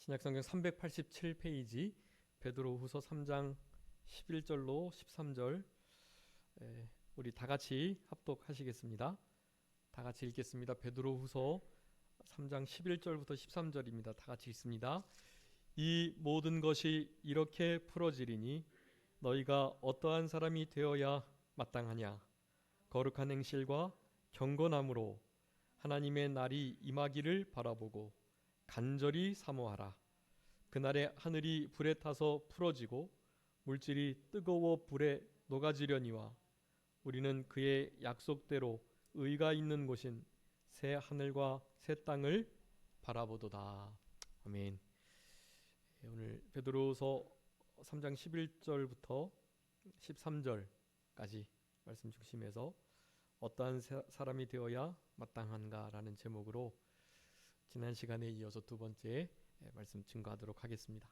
신약성경 387페이지 베드로후서 3장 11절로 13절 우리 다 같이 합독하시겠습니다. 다 같이 읽겠습니다. 베드로후서 3장 11절부터 13절입니다. 다 같이 읽습니다. 이 모든 것이 이렇게 풀어지리니 너희가 어떠한 사람이 되어야 마땅하냐? 거룩한 행실과 경건함으로 하나님의 날이 임하기를 바라보고 간절히 사모하라. 그날에 하늘이 불에 타서 풀어지고 물질이 뜨거워 불에 녹아지려니와 우리는 그의 약속대로 의가 있는 곳인 새 하늘과 새 땅을 바라보도다. 아멘. 오늘 베드로서 3장 11절부터 13절까지 말씀 중심에서 어떠한 사람이 되어야 마땅한가라는 제목으로 지난 시간에 이어서 두 번째 말씀 증거하도록 하겠습니다.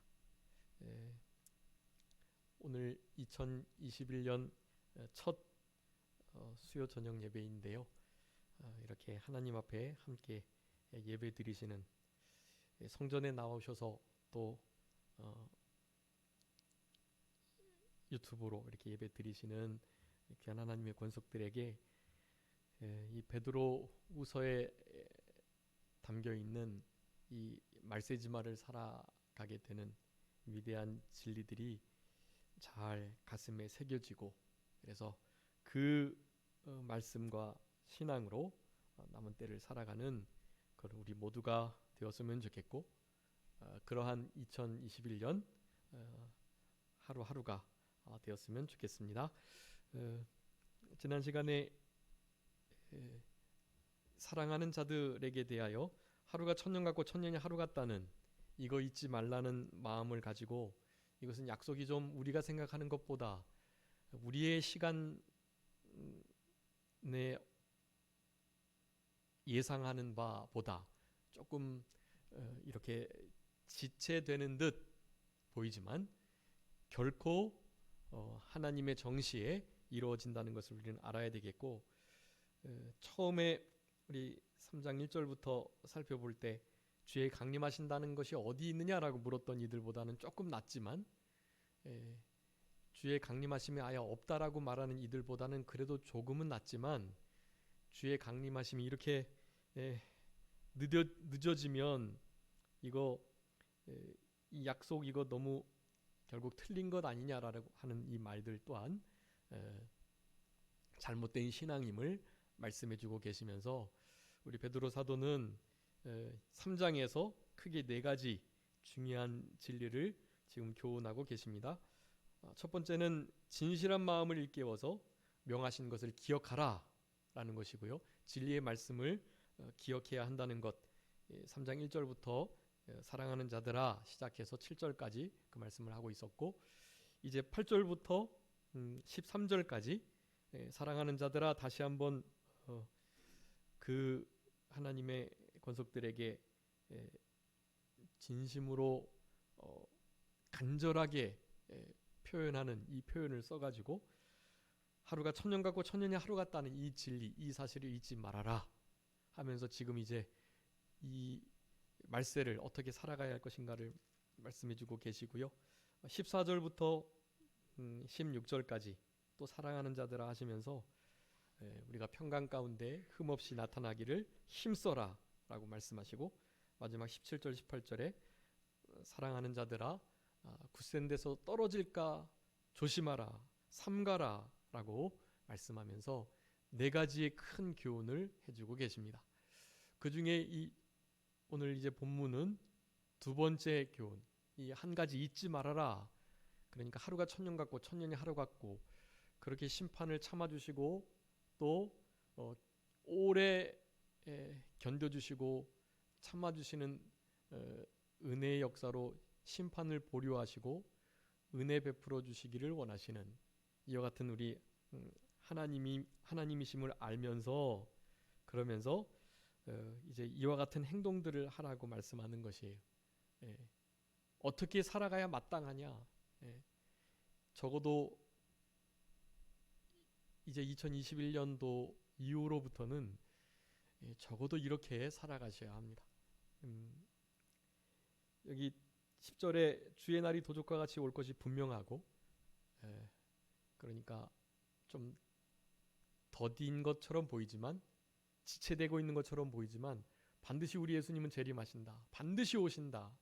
오늘 2021년 첫 수요 저녁 예배인데요. 이렇게 하나님 앞에 함께 예배 드리시는 성전에 나오셔서 또 유튜브로 이렇게 예배 드리시는 귀한 하나님의 권속들에게 이 베드로후서에 담겨 있는 이 말세지마를 살아가게 되는 위대한 진리들이 잘 가슴에 새겨지고 그래서 그 말씀과 신앙으로 남은 때를 살아가는 그런 우리 모두가 되었으면 좋겠고 그러한 2021년 하루하루가 되었으면 좋겠습니다. 지난 시간에 사랑하는 자들에게 대하여 하루가 천년 같고 천년이 하루 같다는 이거 잊지 말라는 마음을 가지고 이것은 약속이 좀 우리가 생각하는 것보다 우리의 시간에 예상하는 바보다 조금 이렇게 지체되는 듯 보이지만 결코 하나님의 정시에 이루어진다는 것을 우리는 알아야 되겠고 처음에 우리 3장 1절부터 살펴볼 때 주의 강림하신다는 것이 어디 있느냐라고 물었던 이들보다는 조금 낫지만 주의 강림하심이 아예 없다라고 말하는 이들보다는 그래도 조금은 낫지만 주의 강림하심이 이렇게 늦어지면 이거 이 약속 이거 너무 결국 틀린 것 아니냐라고 하는 이 말들 또한 잘못된 신앙임을 말씀해주고 계시면서 우리 베드로 사도는 3장에서 크게 네 가지 중요한 진리를 지금 교훈하고 계십니다. 첫 번째는 진실한 마음을 일깨워서 명하신 것을 기억하라 라는 것이고요. 진리의 말씀을 기억해야 한다는 것 3장 1절부터 사랑하는 자들아 시작해서 7절까지 그 말씀을 하고 있었고 이제 8절부터 13절까지 사랑하는 자들아 다시 한번 그 하나님의 권속들에게 진심으로 간절하게 표현하는 이 표현을 써가지고 하루가 천년 같고 천년이 하루 같다는 이 진리, 이 사실을 잊지 말아라 하면서 지금 이제 이 말세를 어떻게 살아가야 할 것인가를 말씀해주고 계시고요. 14절부터 16절까지 또 사랑하는 자들아 하시면서 우리가 평강 가운데 흠없이 나타나기를 힘써라 라고 말씀하시고 마지막 17절 18절에 사랑하는 자들아 굳센 데서 떨어질까 조심하라 삼가라 라고 말씀하면서 네 가지의 큰 교훈을 해주고 계십니다. 그 중에 이 오늘 이제 본문은 두 번째 교훈, 이 한 가지 잊지 말아라. 그러니까 하루가 천년 같고 천년이 하루 같고 그렇게 심판을 참아주시고 또 오래 견뎌주시고 참아주시는 은혜의 역사로 심판을 보류하시고 은혜 베풀어 주시기를 원하시는 이와 같은 우리 하나님이심을 알면서 그러면서 이제 이와 같은 행동들을 하라고 말씀하는 것이에요. 어떻게 살아가야 마땅하냐? 적어도 이제 2021년도 이후로부터는 적어도 이렇게 살아가셔야 합니다. 여기 10절에 주의 날이 도적과 같이 올 것이 분명하고, 그러니까 좀 더딘 것처럼 보이지만, 지체되고 있는 것처럼 보이지만 반드시 우리 예수님은 재림하신다. 반드시 오신다.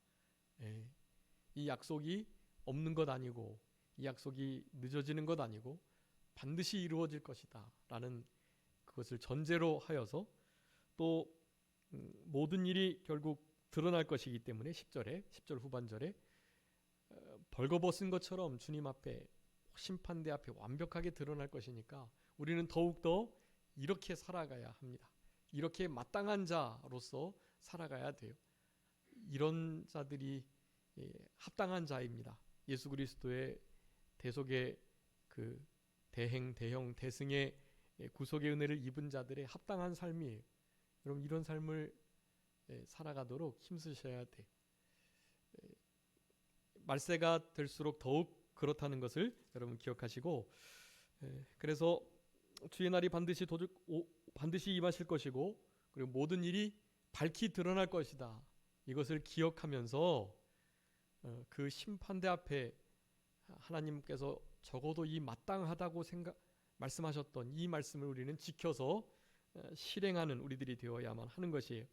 이 약속이 없는 것 아니고, 이 약속이 늦어지는 것 아니고 반드시 이루어질 것이다 라는 그것을 전제로 하여서 또 모든 일이 결국 드러날 것이기 때문에 10절 후반절에 벌거벗은 것처럼 주님 앞에, 심판대 앞에 완벽하게 드러날 것이니까 우리는 더욱더 이렇게 살아가야 합니다. 이렇게 마땅한 자로서 살아가야 돼요. 이런 자들이 합당한 자입니다. 예수 그리스도의 대속의 그 대행, 대형, 대승의 구속의 은혜를 입은 자들의 합당한 삶이에요. 여러분, 이런 삶을 살아가도록 힘쓰셔야 돼. 말세가 될수록 더욱 그렇다는 것을 여러분 기억하시고, 그래서 주의 날이 반드시 임하실 것이고, 그리고 모든 일이 밝히 드러날 것이다. 이것을 기억하면서 그 심판대 앞에 하나님께서 적어도 이 마땅하다고 말씀하셨던 이 말씀을 우리는 지켜서 실행하는 우리들이 되어야만 하는 것이에요.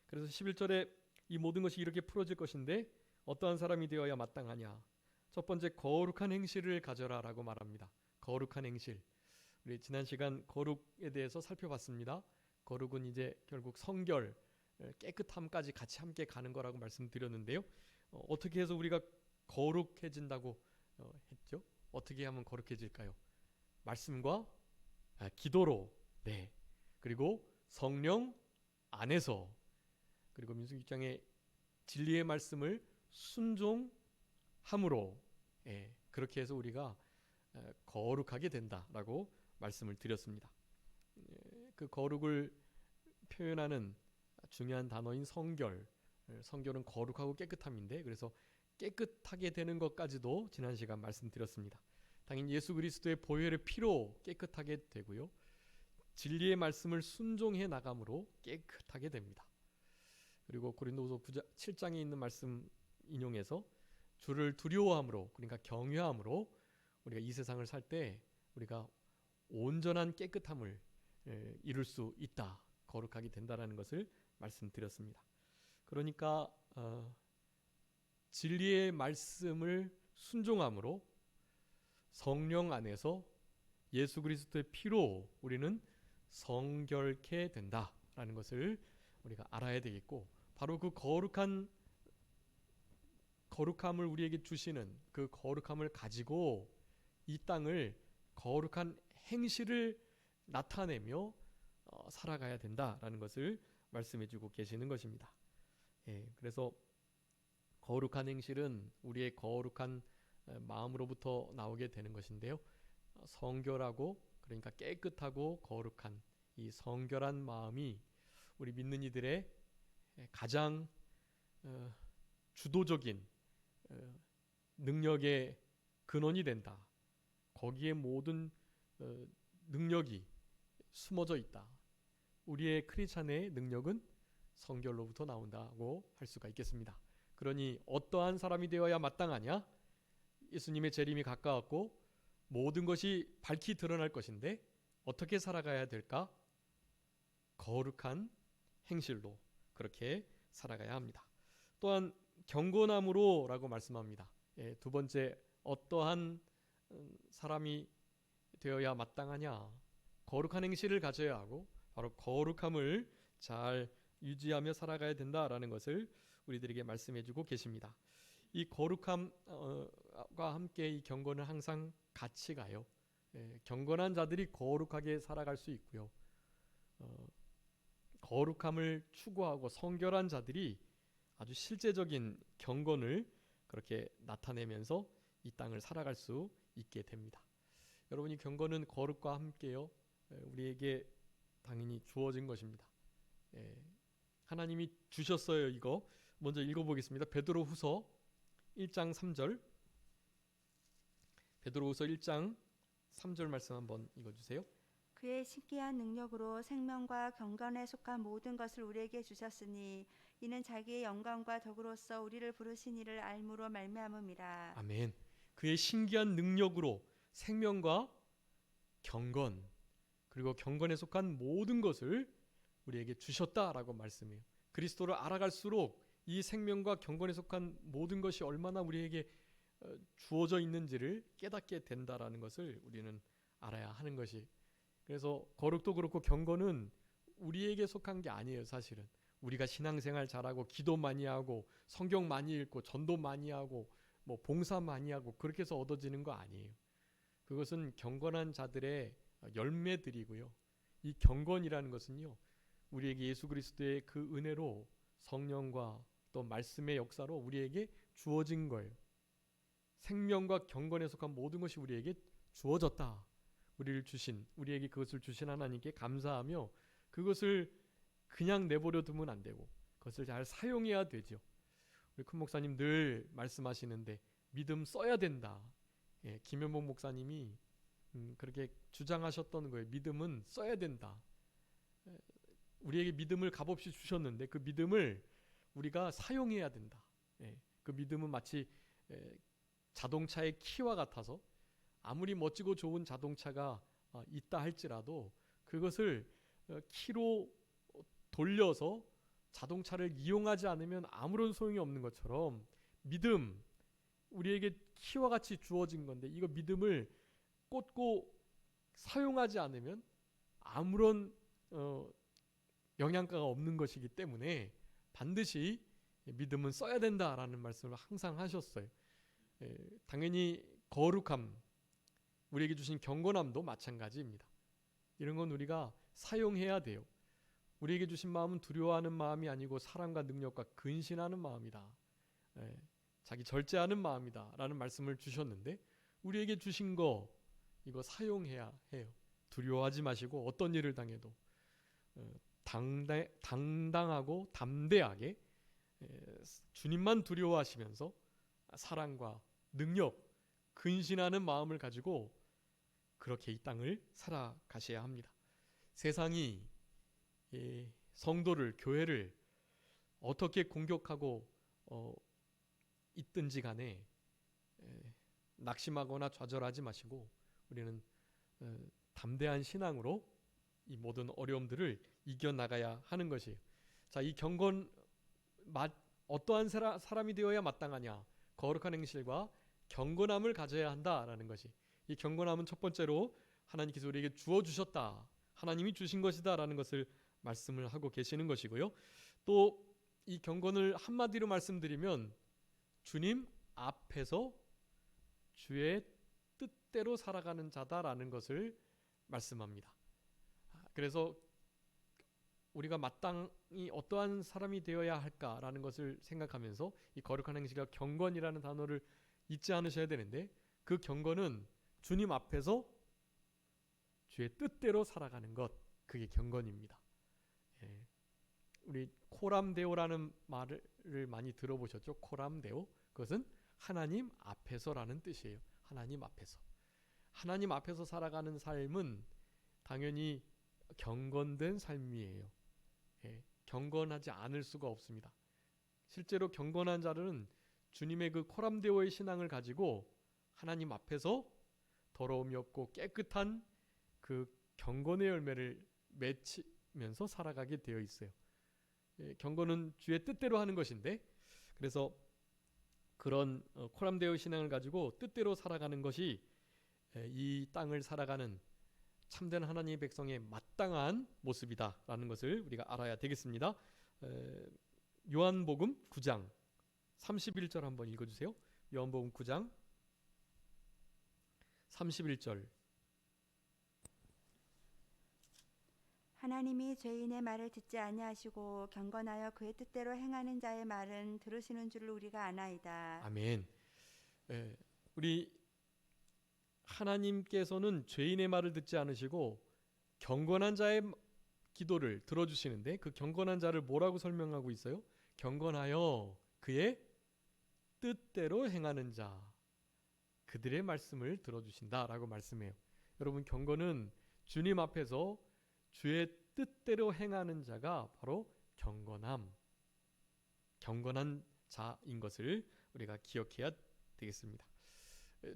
그래서 11절에 이 모든 것이 이렇게 풀어질 것인데 어떠한 사람이 되어야 마땅하냐? 첫 번째, 거룩한 행실을 가져라 라고 말합니다. 거룩한 행실. 우리 지난 시간 거룩에 대해서 살펴봤습니다. 거룩은 이제 결국 성결, 깨끗함까지 같이 함께 가는 거라고 말씀드렸는데요. 어떻게 해서 우리가 거룩해진다고 했죠? 어떻게 하면 거룩해질까요? 말씀과 기도로, 네. 그리고 성령 안에서, 그리고 민수기 6장의 진리의 말씀을 순종함으로, 그렇게 해서 우리가 거룩하게 된다라고 말씀을 드렸습니다. 그 거룩을 표현하는 중요한 단어인 성결, 성결은 거룩하고 깨끗함인데, 그래서 깨끗하게 되는 것까지도 지난 시간 말씀드렸습니다. 당연히 예수 그리스도의 보혈의 피로 깨끗하게 되고요, 진리의 말씀을 순종해 나감으로 깨끗하게 됩니다. 그리고 고린도후서 7장에 있는 말씀 인용해서 주를 두려워함으로, 그러니까 경외함으로 우리가 이 세상을 살 때 우리가 온전한 깨끗함을 이룰 수 있다, 거룩하게 된다라는 것을 말씀드렸습니다. 그러니까 진리의 말씀을 순종함으로 성령 안에서 예수 그리스도의 피로 우리는 성결케 된다라는 것을 우리가 알아야 되겠고, 바로 그 거룩함을 우리에게 주시는 그 거룩함을 가지고 이 땅을 거룩한 행실을 나타내며 살아가야 된다라는 것을 말씀해주고 계시는 것입니다. 그래서 거룩한 행실은 우리의 거룩한 마음으로부터 나오게 되는 것인데요, 성결하고, 그러니까 깨끗하고 거룩한 이 성결한 마음이 우리 믿는 이들의 가장 주도적인 능력의 근원이 된다. 거기에 모든 능력이 숨어져 있다. 우리의 크리스찬의 능력은 성결로부터 나온다고 할 수가 있겠습니다. 그러니 어떠한 사람이 되어야 마땅하냐? 예수님의 재림이 가까웠고 모든 것이 밝히 드러날 것인데 어떻게 살아가야 될까? 거룩한 행실로 그렇게 살아가야 합니다. 또한 경건함으로 라고 말씀합니다. 두 번째, 어떠한 사람이 되어야 마땅하냐? 거룩한 행실을 가져야 하고 바로 거룩함을 잘 유지하며 살아가야 된다라는 것을 우리들에게 말씀해주고 계십니다. 이 거룩함과 함께 이 경건은 항상 같이 가요. 경건한 자들이 거룩하게 살아갈 수 있고요, 거룩함을 추구하고 성결한 자들이 아주 실제적인 경건을 그렇게 나타내면서 이 땅을 살아갈 수 있게 됩니다. 여러분이 경건은 거룩과 함께요, 우리에게 당연히 주어진 것입니다. 하나님이 주셨어요. 이거 먼저 읽어보겠습니다. 베드로후서 1장 3절, 베드로후서 1장 3절 말씀 한번 읽어주세요. 그의 신기한 능력으로 생명과 경건에 속한 모든 것을 우리에게 주셨으니 이는 자기의 영광과 덕으로서 우리를 부르신 이를 알므로 말미암음이라. 아멘. 그의 신기한 능력으로 생명과 경건, 그리고 경건에 속한 모든 것을 우리에게 주셨다라고 말씀해요. 그리스도를 알아갈수록 이 생명과 경건에 속한 모든 것이 얼마나 우리에게 주어져 있는지를 깨닫게 된다라는 것을 우리는 알아야 하는 것이. 그래서 거룩도 그렇고 경건은 우리에게 속한 게 아니에요. 사실은 우리가 신앙생활 잘하고 기도 많이 하고 성경 많이 읽고 전도 많이 하고 뭐 봉사 많이 하고 그렇게 해서 얻어지는 거 아니에요. 그것은 경건한 자들의 열매들이고요. 이 경건이라는 것은요, 우리에게 예수 그리스도의 그 은혜로 성령과 또 말씀의 역사로 우리에게 주어진 거예요. 생명과 경건에 속한 모든 것이 우리에게 주어졌다. 우리에게 그것을 주신 하나님께 감사하며 그것을 그냥 내버려 두면 안 되고 그것을 잘 사용해야 되죠. 우리 큰 목사님 늘 말씀하시는데 믿음 써야 된다. 예, 김현복 목사님이 그렇게 주장하셨던 거예요. 믿음은 써야 된다. 우리에게 믿음을 값없이 주셨는데 그 믿음을 우리가 사용해야 된다. 예, 그 믿음은 마치 자동차의 키와 같아서 아무리 멋지고 좋은 자동차가 있다 할지라도 그것을 키로 돌려서 자동차를 이용하지 않으면 아무런 소용이 없는 것처럼 믿음, 우리에게 키와 같이 주어진 건데 이거 믿음을 꽂고 사용하지 않으면 아무런 영양가가 없는 것이기 때문에 반드시 믿음은 써야 된다라는 말씀을 항상 하셨어요. 당연히 거룩함, 우리에게 주신 경건함도 마찬가지입니다. 이런 건 우리가 사용해야 돼요. 우리에게 주신 마음은 두려워하는 마음이 아니고 사랑과 능력과 근신하는 마음이다. 자기 절제하는 마음이다 라는 말씀을 주셨는데 우리에게 주신 거 이거 사용해야 해요. 두려워하지 마시고 어떤 일을 당해도 당당하고 담대하게 주님만 두려워하시면서 사랑과 능력, 근신하는 마음을 가지고 그렇게 이 땅을 살아가셔야 합니다. 세상이 성도를, 교회를 어떻게 공격하고 있든지 간에 낙심하거나 좌절하지 마시고 우리는 담대한 신앙으로 이 모든 어려움들을 이겨나가야 하는 것이에요. 자, 이 경건 어떠한 사람이 되어야 마땅하냐? 거룩한 행실과 경건함을 가져야 한다라는 것이, 이 경건함은 첫 번째로 하나님께서 우리에게 주어 주셨다, 하나님이 주신 것이다 라는 것을 말씀을 하고 계시는 것이고요. 또 이 경건을 한마디로 말씀드리면 주님 앞에서 주의 뜻대로 살아가는 자다라는 것을 말씀합니다. 그래서 우리가 마땅히 어떠한 사람이 되어야 할까라는 것을 생각하면서 이 거룩한 행실과 경건이라는 단어를 잊지 않으셔야 되는데, 그 경건은 주님 앞에서 주의 뜻대로 살아가는 것, 그게 경건입니다. 우리 코람데오라는 말을 많이 들어보셨죠? 코람데오, 그것은 하나님 앞에서라는 뜻이에요. 하나님 앞에서. 하나님 앞에서 살아가는 삶은 당연히 경건된 삶이에요. 경건하지 않을 수가 없습니다. 실제로 경건한 자들은 주님의 그 코람데오의 신앙을 가지고 하나님 앞에서 더러움이 없고 깨끗한 그 경건의 열매를 맺으면서 살아가게 되어 있어요. 경건은 주의 뜻대로 하는 것인데, 그래서 그런 코람데오 신앙을 가지고 뜻대로 살아가는 것이 이 땅을 살아가는 참된 하나님의 백성의 마땅한 모습이다라는 것을 우리가 알아야 되겠습니다. 요한복음 9장 31절 한번 읽어주세요. 요한복음 9장 31절. 하나님이 죄인의 말을 듣지 아니하시고 경건하여 그의 뜻대로 행하는 자의 말은 들으시는 줄을 우리가 아나이다. 아멘. 우리 하나님께서는 죄인의 말을 듣지 않으시고 경건한 자의 기도를 들어주시는데, 그 경건한 자를 뭐라고 설명하고 있어요? 경건하여 그의 뜻대로 행하는 자, 그들의 말씀을 들어주신다라고 말씀해요. 여러분, 경건은 주님 앞에서 주의 뜻대로 행하는 자가 바로 경건함, 경건한 자인 것을 우리가 기억해야 되겠습니다.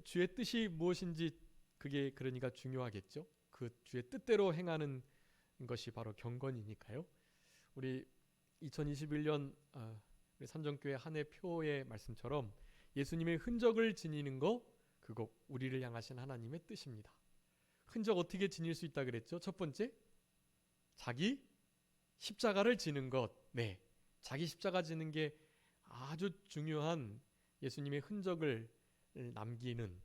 주의 뜻이 무엇인지 그게 그러니까 중요하겠죠. 그 주의 뜻대로 행하는 것이 바로 경건이니까요. 우리 2021년 우리 산정교회 한 해 표의 말씀처럼 예수님의 흔적을 지니는 거, 그거 우리를 향하신 하나님의 뜻입니다. 흔적 어떻게 지닐 수 있다 그랬죠? 첫 번째, 자기 십자가를 지는 것. 네, 자기 십자가 지는 게 아주 중요한 예수님의 흔적을 남기는,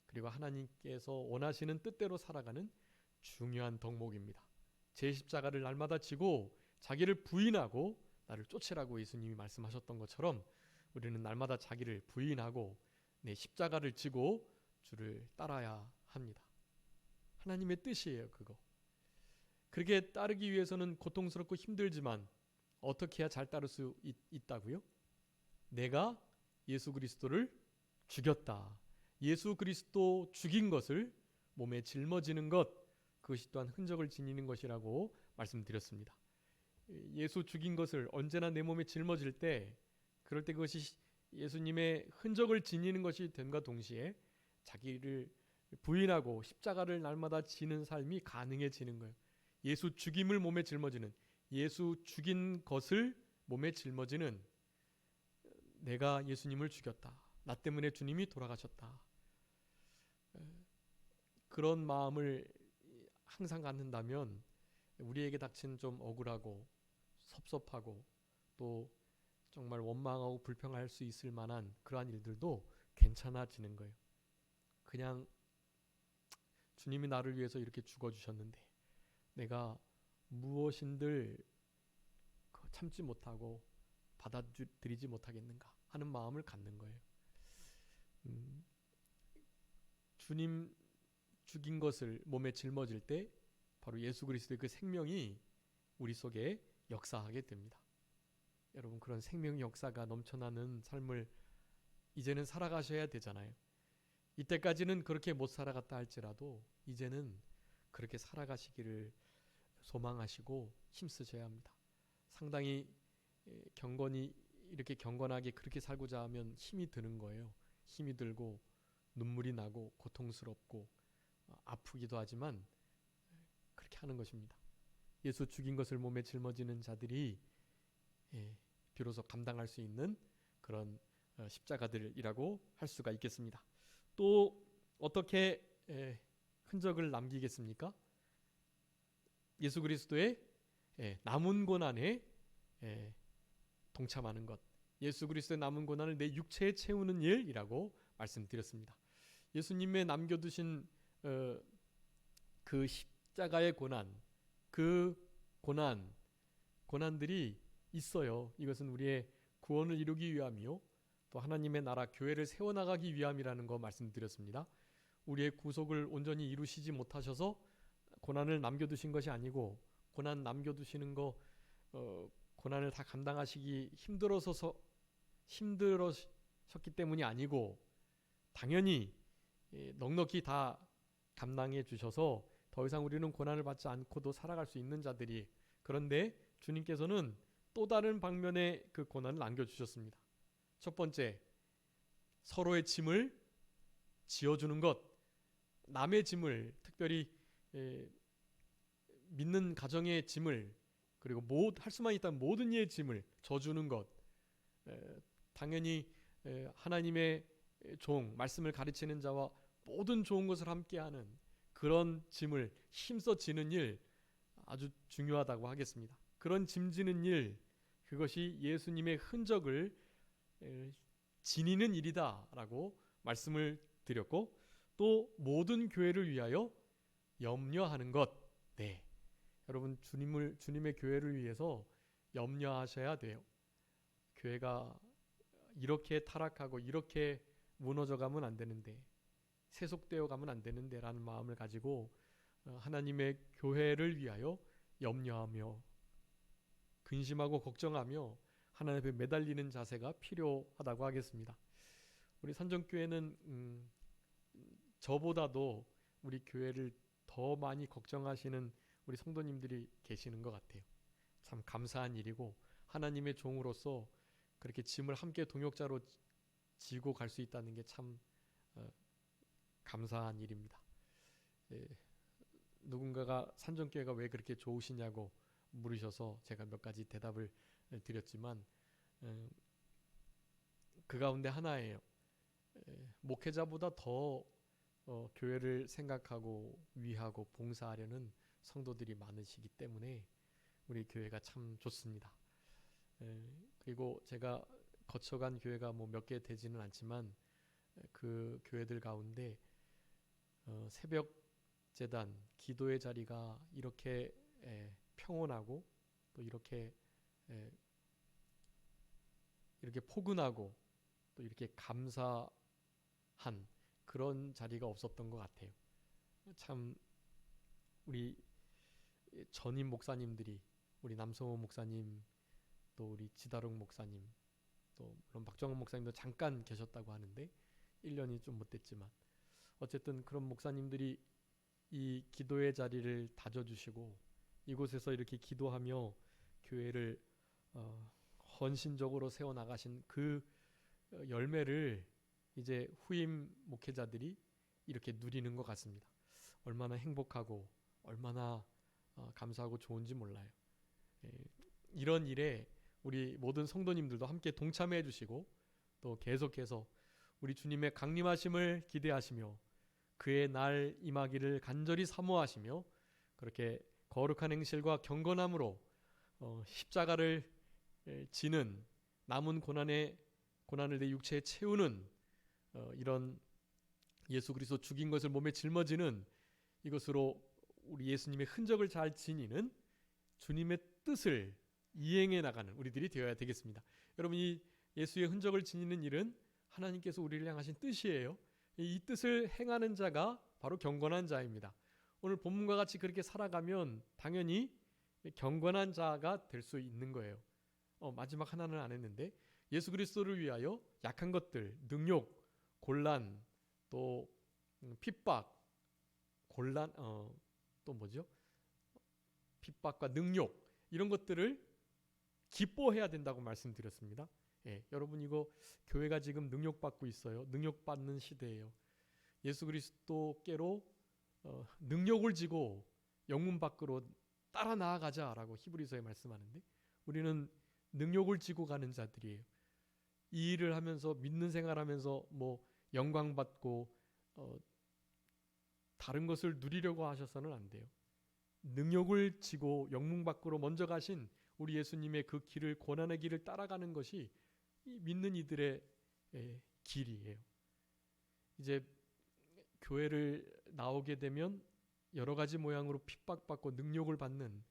그리고 하나님께서 원하시는 뜻대로 살아가는 중요한 덕목입니다. 제 십자가를 날마다 지고 자기를 부인하고 나를 쫓으라고 예수님이 말씀하셨던 것처럼 우리는 날마다 자기를 부인하고 내 십자가를 지고 주를 따라야 합니다. 하나님의 뜻이에요, 그거. 그렇게 따르기 위해서는 고통스럽고 힘들지만 어떻게 해야 잘 따를 수 있다고요? 내가 예수 그리스도를 죽였다. 예수 그리스도 죽인 것을 몸에 짊어지는 것, 그것이 또한 흔적을 지니는 것이라고 말씀드렸습니다. 예수 죽인 것을 언제나 내 몸에 짊어질 때, 그럴 때 그것이 예수님의 흔적을 지니는 것이 됨과 동시에 자기를 부인하고 십자가를 날마다 지는 삶이 가능해지는 거예요. 예수 죽임을 몸에 짊어지는, 예수 죽인 것을 몸에 짊어지는, 내가 예수님을 죽였다. 나 때문에 주님이 돌아가셨다. 그런 마음을 항상 갖는다면 우리에게 닥친 좀 억울하고 섭섭하고 또 정말 원망하고 불평할 수 있을 만한 그러한 일들도 괜찮아지는 거예요. 그냥 주님이 나를 위해서 이렇게 죽어주셨는데 내가 무엇인들 참지 못하고 받아들이지 못하겠는가 하는 마음을 갖는 거예요. 주님 죽인 것을 몸에 짊어질 때 바로 예수 그리스도의 그 생명이 우리 속에 역사하게 됩니다. 여러분, 그런 생명 역사가 넘쳐나는 삶을 이제는 살아가셔야 되잖아요. 이때까지는 그렇게 못 살아갔다 할지라도 이제는 그렇게 살아가시기를 소망하시고 힘쓰셔야 합니다. 상당히 경건이 이렇게 경건하게 그렇게 살고자 하면 힘이 드는 거예요. 힘이 들고 눈물이 나고 고통스럽고 아프기도 하지만 그렇게 하는 것입니다. 예수 죽인 것을 몸에 짊어지는 자들이 비로소 감당할 수 있는 그런 십자가들이라고 할 수가 있겠습니다. 또 어떻게 흔적을 남기겠습니까? 예수 그리스도의 남은 고난에 동참하는 것, 예수 그리스도의 남은 고난을 내 육체에 채우는 일이라고 말씀드렸습니다. 예수님의 남겨두신 그 십자가의 고난, 그 고난들이 있어요. 이것은 우리의 구원을 이루기 위함이요, 또 하나님의 나라 교회를 세워나가기 위함이라는 거 말씀드렸습니다. 우리의 구속을 온전히 이루시지 못하셔서 고난을 남겨두신 것이 아니고, 고난 남겨두시는 거 고난을 다 감당하시기 힘들으셨기 때문이 아니고 당연히 넉넉히 다 감당해 주셔서 더 이상 우리는 고난을 받지 않고도 살아갈 수 있는 자들이, 그런데 주님께서는 또 다른 방면의 그 고난을 남겨주셨습니다. 첫 번째, 서로의 짐을 지어주는 것, 남의 짐을, 특별히 믿는 가정의 짐을, 그리고 할 수만 있다면 모든 이의 짐을 져주는 것, 당연히 하나님의 종, 말씀을 가르치는 자와 모든 좋은 것을 함께하는 그런 짐을 힘써 지는 일, 아주 중요하다고 하겠습니다. 그런 짐 지는 일, 그것이 예수님의 흔적을 지니는 일이다 라고 말씀을 드렸고, 또 모든 교회를 위하여 염려하는 것. 네, 여러분, 주님의 교회를 위해서 염려하셔야 돼요. 교회가 이렇게 타락하고 이렇게 무너져 가면 안 되는데, 세속되어 가면 안 되는데 라는 마음을 가지고 하나님의 교회를 위하여 염려하며 근심하고 걱정하며 하나님 앞에 매달리는 자세가 필요하다고 하겠습니다. 우리 산정교회는 저보다도 우리 교회를 더 많이 걱정하시는 우리 성도님들이 계시는 것 같아요. 참 감사한 일이고, 하나님의 종으로서 그렇게 짐을 함께 동역자로 지고 갈 수 있다는 게 참 감사한 일입니다. 예, 누군가가 산정교회가 왜 그렇게 좋으시냐고 물으셔서 제가 몇 가지 대답을 드렸지만 그 가운데 하나예요. 목회자보다 더 교회를 생각하고 위하고 봉사하려는 성도들이 많으시기 때문에 우리 교회가 참 좋습니다. 그리고 제가 거쳐간 교회가 뭐 몇 개 되지는 않지만 그 교회들 가운데 새벽 재단 기도의 자리가 이렇게 평온하고 또 이렇게 포근하고 또 이렇게 감사한 그런 자리가 없었던 것 같아요. 참 우리 전임 목사님들이 우리 남성호 목사님 또 우리 지다롱 목사님 또 물론 박정원 목사님도 잠깐 계셨다고 하는데 1년이 좀 못 됐지만 어쨌든 그런 목사님들이 이 기도의 자리를 다져주시고 이곳에서 이렇게 기도하며 교회를 헌신적으로 세워나가신 그 열매를 이제 후임 목회자들이 이렇게 누리는 것 같습니다. 얼마나 행복하고 얼마나 감사하고 좋은지 몰라요. 이런 일에 우리 모든 성도님들도 함께 동참해 주시고 또 계속해서 우리 주님의 강림하심을 기대하시며 그의 날 임하기를 간절히 사모하시며 그렇게 거룩한 행실과 경건함으로 십자가를 지는 남은 고난을 내 육체에 채우는 이런 예수 그리스도 죽인 것을 몸에 짊어지는 이것으로 우리 예수님의 흔적을 잘 지니는 주님의 뜻을 이행해 나가는 우리들이 되어야 되겠습니다. 여러분, 이 예수의 흔적을 지니는 일은 하나님께서 우리를 향하신 뜻이에요. 이 뜻을 행하는 자가 바로 경건한 자입니다. 오늘 본문과 같이 그렇게 살아가면 당연히 경건한 자가 될 수 있는 거예요. 마지막 하나는 안 했는데 예수 그리스도를 위하여 약한 것들, 능욕, 곤란, 또 핍박, 곤란, 또 뭐죠? 핍박과 능욕 이런 것들을 기뻐해야 된다고 말씀드렸습니다. 여러분 이거 교회가 지금 능욕받고 있어요. 능욕받는 시대예요. 예수 그리스도께로 능욕을 지고 영문 밖으로 따라 나아가자라고 히브리서에 말씀하는데 우리는 능욕을 지고 가는 자들이에요. 이 일을 하면서 믿는 생활하면서 뭐 영광 받고 다른 것을 누리려고 하셔서는 안 돼요. 능욕을 지고 영문 밖으로 먼저 가신 우리 예수님의 그 길을 고난의 길을 따라가는 것이 이 믿는 이들의 길이에요. 이제 교회를 나오게 되면 여러 가지 모양으로 핍박받고 능욕을 받는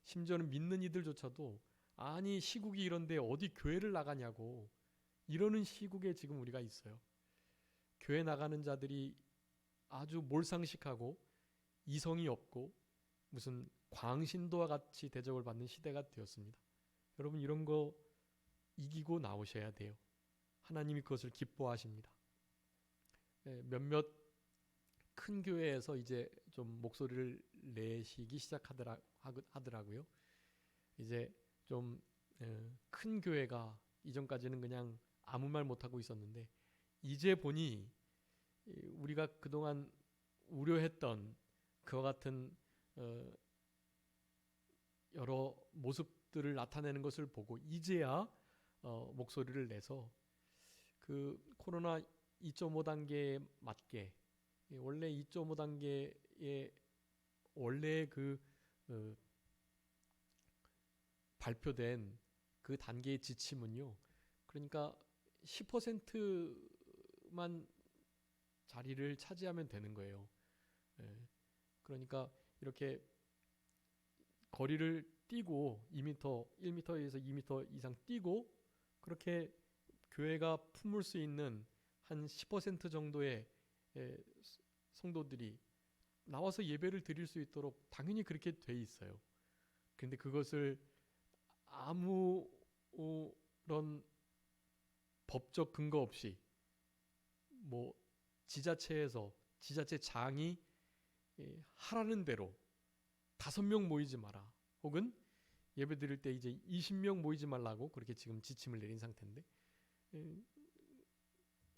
심지어는 믿는 이들조차도 아니 시국이 이런데 어디 교회를 나가냐고 이러는 시국에 지금 우리가 있어요. 교회 나가는 자들이 아주 몰상식하고 이성이 없고 무슨 광신도와 같이 대접을 받는 시대가 되었습니다. 여러분 이런 거 이기고 나오셔야 돼요. 하나님이 그것을 기뻐하십니다. 몇몇 큰 교회에서 이제 좀 목소리를 내시기 시작하더라고요. 이제 좀 큰 교회가 이전까지는 그냥 아무 말 못하고 있었는데 이제 보니 우리가 그동안 우려했던 그와 같은 여러 모습들을 나타내는 것을 보고 이제야 목소리를 내서 그 코로나 2.5 단계에 맞게 원래 2.5 단계의 원래 그 발표된 그 단계의 지침은요. 그러니까 10%만 자리를 차지하면 되는 거예요. 그러니까 이렇게 거리를 뛰고 2m, 1m에서 2m 이상 뛰고 그렇게 교회가 품을 수 있는 한 10% 정도의 성도들이 나와서 예배를 드릴 수 있도록 당연히 그렇게 돼 있어요. 그런데 그것을 아무런 법적 근거 없이 뭐 지자체에서 지자체장이 하라는 대로 5명 모이지 마라 혹은 예배 드릴 때 이제 20명 모이지 말라고 그렇게 지금 지침을 내린 상태인데,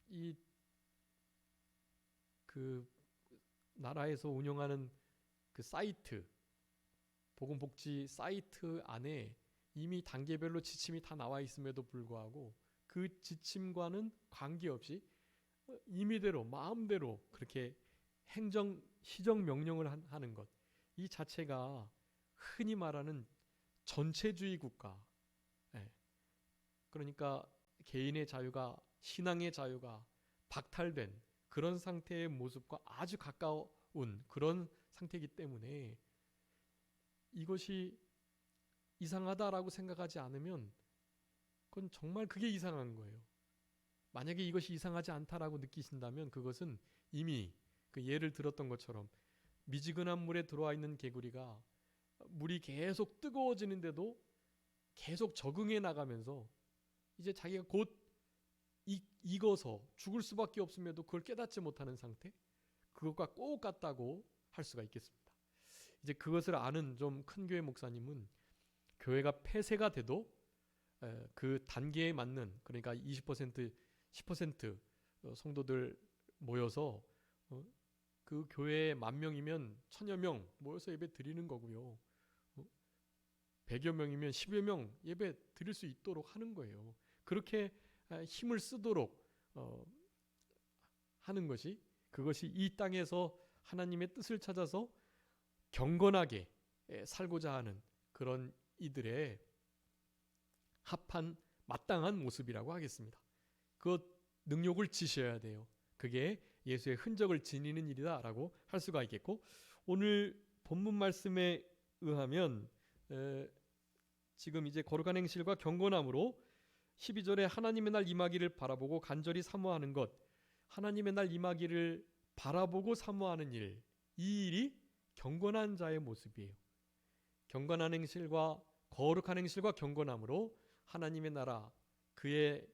이 그 나라에서 운영하는 그 사이트, 보건복지 사이트 안에 이미 단계별로 지침이 다 나와 있음에도 불구하고 그 지침과는 관계없이 임의대로 마음대로 그렇게 시정 명령을 하는 것, 이 자체가 흔히 말하는 전체주의 국가, 그러니까 개인의 자유가, 신앙의 자유가 박탈된 그런 상태의 모습과 아주 가까운 그런 상태이기 때문에 이것이 이상하다라고 생각하지 않으면 그건 정말 그게 이상한 거예요. 만약에 이것이 이상하지 않다라고 느끼신다면 그것은 이미 그 예를 들었던 것처럼 미지근한 물에 들어와 있는 개구리가 물이 계속 뜨거워지는데도 계속 적응해 나가면서 이제 자기가 곧 익어서 죽을 수밖에 없음에도 그걸 깨닫지 못하는 상태, 그것과 꼭 같다고 할 수가 있겠습니다. 이제 그것을 아는 좀 큰 교회 목사님은 교회가 폐쇄가 돼도 그 단계에 맞는, 그러니까 20% 10% 성도들 모여서 그 교회에 10,000명이면 1,000여 명 모여서 예배 드리는 거고요. 100여 명이면 10여 명 예배 드릴 수 있도록 하는 거예요. 그렇게 힘을 쓰도록 하는 것이, 그것이 이 땅에서 하나님의 뜻을 찾아서 경건하게 살고자 하는 그런 이들의 합한 마땅한 모습이라고 하겠습니다. 그 능력을 지셔야 돼요. 그게 예수의 흔적을 지니는 일이다라고 할 수가 있겠고, 오늘 본문 말씀에 의하면 지금 이제 거룩한 행실과 경건함으로 12절에 하나님의 날 임하기를 바라보고 간절히 사모하는 것, 하나님의 날 임하기를 바라보고 사모하는 일, 이 일이 경건한 자의 모습이에요. 경건한 행실과 거룩한 행실과 경건함으로 하나님의 나라, 그의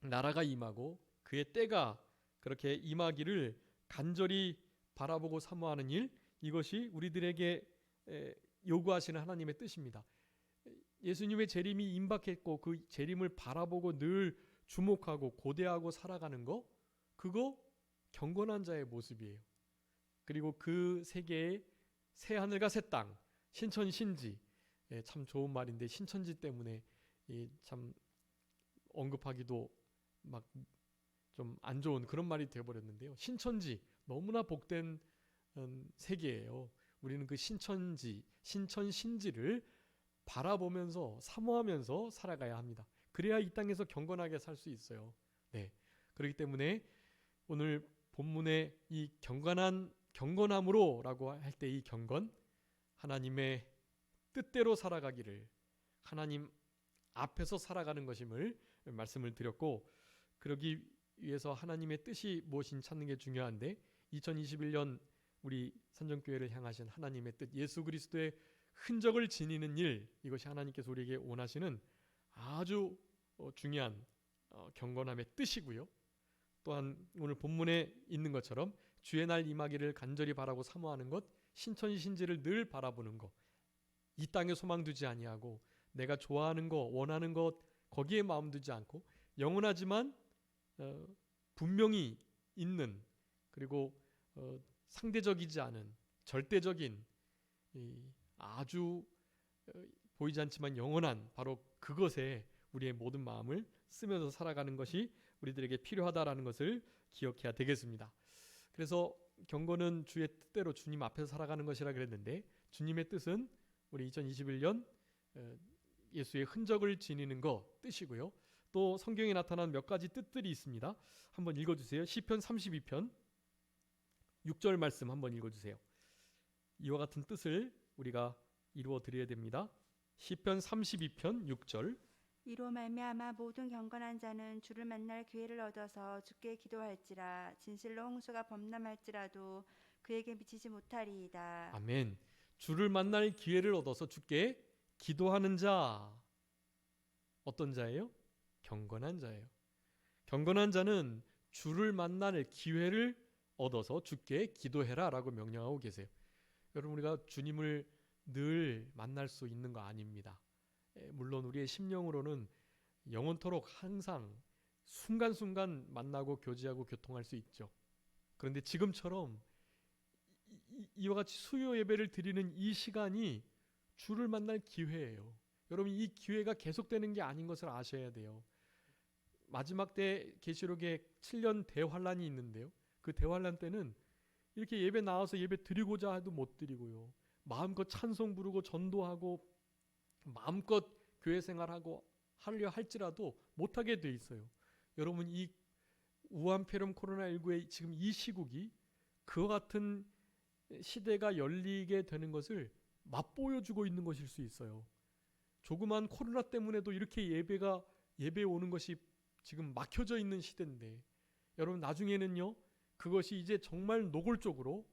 나라가 임하고 그의 때가 그렇게 임하기를 간절히 바라보고 사모하는 일, 이것이 우리들에게 요구하시는 하나님의 뜻입니다. 예수님의 재림이 임박했고 그 재림을 바라보고 늘 주목하고 고대하고 살아가는 거, 그거 경건한 자의 모습이에요. 그리고 그 세계에 새 하늘과 새 땅, 신천신지, 참 좋은 말인데 신천지 때문에 참 언급하기도 막 좀 안 좋은 그런 말이 되어버렸는데요. 신천지, 너무나 복된 세계예요. 우리는 그 신천지, 신천신지를 바라보면서 사모하면서 살아가야 합니다. 그래야 이 땅에서 경건하게 살 수 있어요. 네, 그렇기 때문에 오늘 본문의 이 경건함으로라고 할 때 이 경건, 하나님의 뜻대로 살아가기를, 하나님 앞에서 살아가는 것임을 말씀을 드렸고, 그러기 위해서 하나님의 뜻이 무엇인지 찾는 게 중요한데, 2021년 우리 선정교회를 향하신 하나님의 뜻, 예수 그리스도의 흔적을 지니는 일, 이것이 하나님께서 우리에게 원하시는 아주 중요한 경건함의 뜻이고요. 또한 오늘 본문에 있는 것처럼 주의 날 임하기를 간절히 바라고 사모하는 것, 신천신지를 늘 바라보는 것, 이 땅에 소망 두지 아니하고 내가 좋아하는 것, 원하는 것, 거기에 마음 두지 않고 영원하지만 분명히 있는, 그리고 상대적이지 않은 절대적인, 아주 보이지 않지만 영원한 바로 그것에 우리의 모든 마음을 쓰면서 살아가는 것이 우리들에게 필요하다라는 것을 기억해야 되겠습니다. 그래서 경건은 주의 뜻대로 주님 앞에서 살아가는 것이라 그랬는데, 주님의 뜻은 우리 2021년 예수의 흔적을 지니는 것 뜻이고요. 또 성경에 나타난 몇 가지 뜻들이 있습니다. 한번 읽어주세요. 시편 32편 6절 말씀 한번 읽어주세요. 이와 같은 뜻을 우리가 이루어 드려야 됩니다. 시편 32편 6절. 이로 말미암아 모든 경건한 자는 주를 만날 기회를 얻어서 주께 기도할지라. 진실로 홍수가 범람할지라도 그에게 미치지 못하리이다. 아멘. 주를 만날 기회를 얻어서 주께 기도하는 자, 어떤 자예요? 경건한 자예요. 경건한 자는 주를 만날 기회를 얻어서 주께 기도해라 라고 명령하고 계세요. 여러분, 우리가 주님을 늘 만날 수 있는 거 아닙니다. 물론 우리의 심령으로는 영원토록 항상 순간순간 만나고 교제하고 교통할 수 있죠. 그런데 지금처럼 이와 같이 수요 예배를 드리는 이 시간이 주를 만날 기회예요. 여러분, 이 기회가 계속되는 게 아닌 것을 아셔야 돼요. 마지막 때 계시록에 7년 대환란이 있는데요. 그 대환란 때는 이렇게 예배 나와서 예배 드리고자 해도 못 드리고요. 마음껏 찬송 부르고 전도하고 마음껏 교회 생활하고 하려 할지라도 못하게 돼 있어요. 여러분, 이 우한폐렴 코로나19의 지금 이 시국이 그와 같은 시대가 열리게 되는 것을 맛보여주고 있는 것일 수 있어요. 조그만 코로나 때문에도 이렇게 예배에 오는 것이 지금 막혀져 있는 시대인데, 여러분 나중에는요, 그것이 이제 정말 노골적으로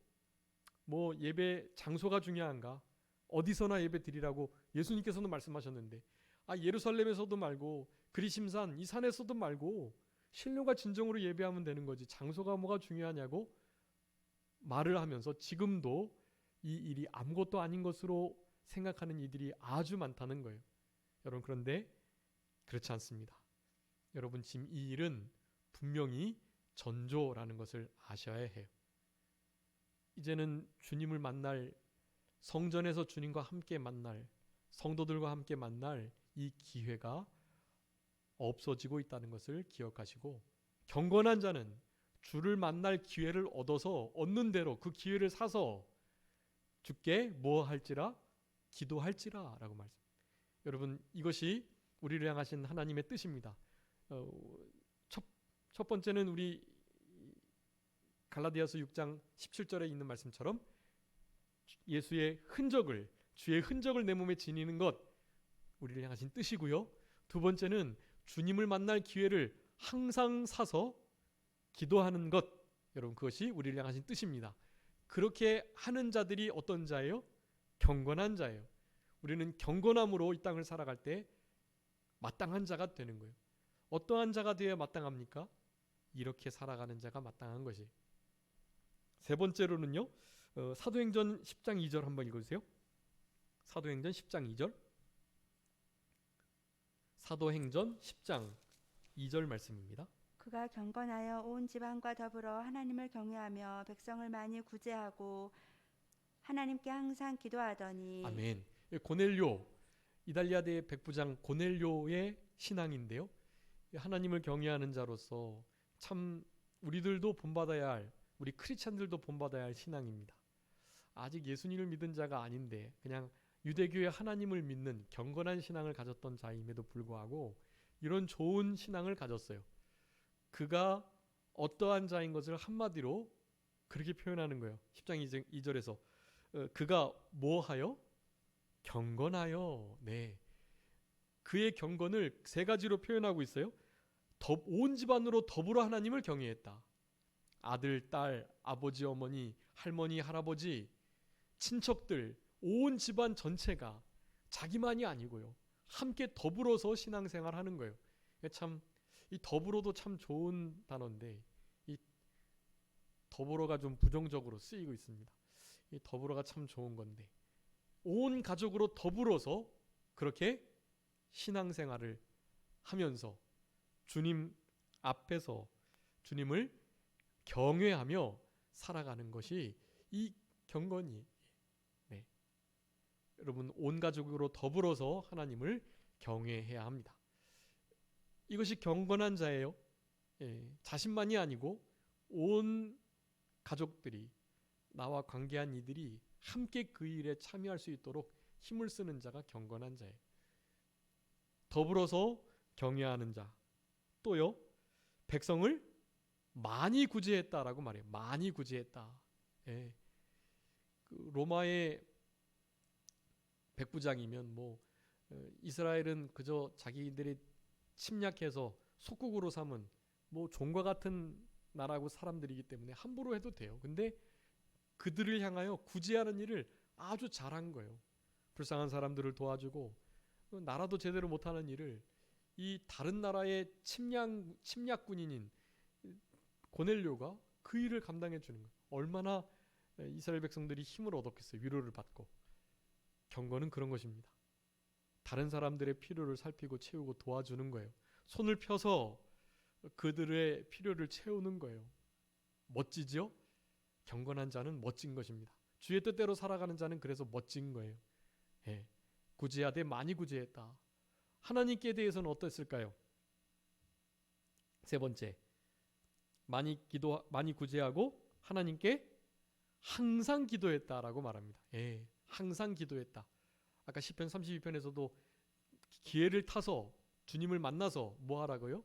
뭐 예배 장소가 중요한가, 어디서나 예배 드리라고 예수님께서는 말씀하셨는데, 예루살렘에서도 말고 그리심산 이 산에서도 말고 신령과 진정으로 예배하면 되는 거지 장소가 뭐가 중요하냐고 말을 하면서 지금도 이 일이 아무것도 아닌 것으로 생각하는 이들이 아주 많다는 거예요. 여러분, 그런데 그렇지 않습니다. 여러분, 지금 이 일은 분명히 전조라는 것을 아셔야 해요. 이제는 주님을 만날, 성전에서 주님과 함께 만날, 성도들과 함께 만날 이 기회가 없어지고 있다는 것을 기억하시고, 경건한 자는 주를 만날 기회를 얻어서 얻는 대로 그 기회를 사서 주께 뭐 할지라 기도할지라 라고 말씀. 여러분, 이것이 우리를 향하신 하나님의 뜻입니다. 첫 번째는 우리 갈라디아서 6장 17절에 있는 말씀처럼 예수의 흔적을, 주의 흔적을 내 몸에 지니는 것, 우리를 향하신 뜻이고요. 두 번째는 주님을 만날 기회를 항상 사서 기도하는 것, 여러분 그것이 우리를 향하신 뜻입니다. 그렇게 하는 자들이 어떤 자예요? 경건한 자예요. 우리는 경건함으로 이 땅을 살아갈 때 마땅한 자가 되는 거예요. 어떠한 자가 되어야 마땅합니까? 이렇게 살아가는 자가 마땅한 것이. 세 번째로는요, 사도행전 10장 2절 한번 읽어주세요. 사도행전 10장 2절. 사도행전 10장 2절 말씀입니다. 그가 경건하여 온 지방과 더불어 하나님을 경외하며 백성을 많이 구제하고 하나님께 항상 기도하더니. 아멘. 고넬료, 이달리아대 백부장 고넬료의 신앙인데요, 하나님을 경외하는 자로서 참 우리들도 본받아야 할, 우리 크리스찬들도 본받아야 할 신앙입니다. 아직 예수님을 믿은 자가 아닌데 그냥 유대교의 하나님을 믿는 경건한 신앙을 가졌던 자임에도 불구하고 이런 좋은 신앙을 가졌어요. 그가 어떠한 자인 것을 한마디로 그렇게 표현하는 거예요. 10장 2절에서 그가 뭐하여? 경건하여. 네, 그의 경건을 세 가지로 표현하고 있어요. 온 집안으로 더불어 하나님을 경외했다. 아들, 딸, 아버지, 어머니, 할머니, 할아버지, 친척들, 온 집안 전체가 자기만이 아니고요, 함께 더불어서 신앙생활하는 거예요. 참, 이 더불어도 참 좋은 단어인데 이 더불어가 좀 부정적으로 쓰이고 있습니다. 이 더불어가 참 좋은 건데, 온 가족으로 더불어서 그렇게 신앙생활을 하면서 주님 앞에서 주님을 경외하며 살아가는 것이 이 경건이. 네, 여러분, 온 가족으로 더불어서 하나님을 경외해야 합니다. 이것이 경건한 자예요. 자신만이 아니고 온 가족들이, 나와 관계한 이들이 함께 그 일에 참여할 수 있도록 힘을 쓰는 자가 경건한 자예요. 더불어서 경외하는 자. 또요, 백성을 많이 구제했다라고 말해요. 많이 구제했다. 예. 그 로마의 백부장이면 이스라엘은 그저 자기들이 침략해서 속국으로 삼은 종과 같은 나라고 사람들이기 때문에 함부로 해도 돼요. 근데 그들을 향하여 구제하는 일을 아주 잘한 거예요. 불쌍한 사람들을 도와주고, 나라도 제대로 못하는 일을 이 다른 나라의 침략군인인 고넬료가 그 일을 감당해 주는 거예요. 얼마나 이스라엘 백성들이 힘을 얻었겠어요. 위로를 받고. 경건은 그런 것입니다. 다른 사람들의 필요를 살피고 채우고 도와주는 거예요. 손을 펴서 그들의 필요를 채우는 거예요. 멋지죠? 경건한 자는 멋진 것입니다. 주의 뜻대로 살아가는 자는 그래서 멋진 거예요. 예. 구제하되 많이 구제했다. 하나님께 대해서는 어땠을까요? 세 번째, 많이 구제하고 하나님께 항상 기도했다라고 말합니다. 예, 항상 기도했다. 아까 시편 32편에서도 기회를 타서 주님을 만나서 뭐 하라고요?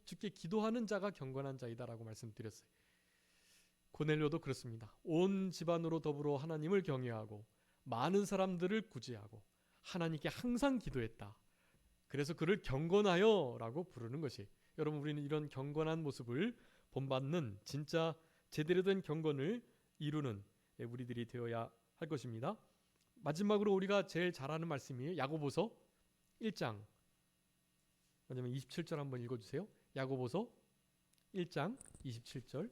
주께 기도하는 자가 경건한 자이다라고 말씀드렸어요. 고넬료도 그렇습니다. 온 집안으로 더불어 하나님을 경외하고 많은 사람들을 구제하고 하나님께 항상 기도했다. 그래서 그를 경건하여라고 부르는 것이, 여러분 우리는 이런 경건한 모습을 본받는 진짜 제대로 된 경건을 이루는 우리들이 되어야 할 것입니다. 마지막으로 우리가 제일 잘 아는 말씀이에요. 야고보서 1장 왜냐면 27절 한번 읽어주세요. 야고보서 1장 27절.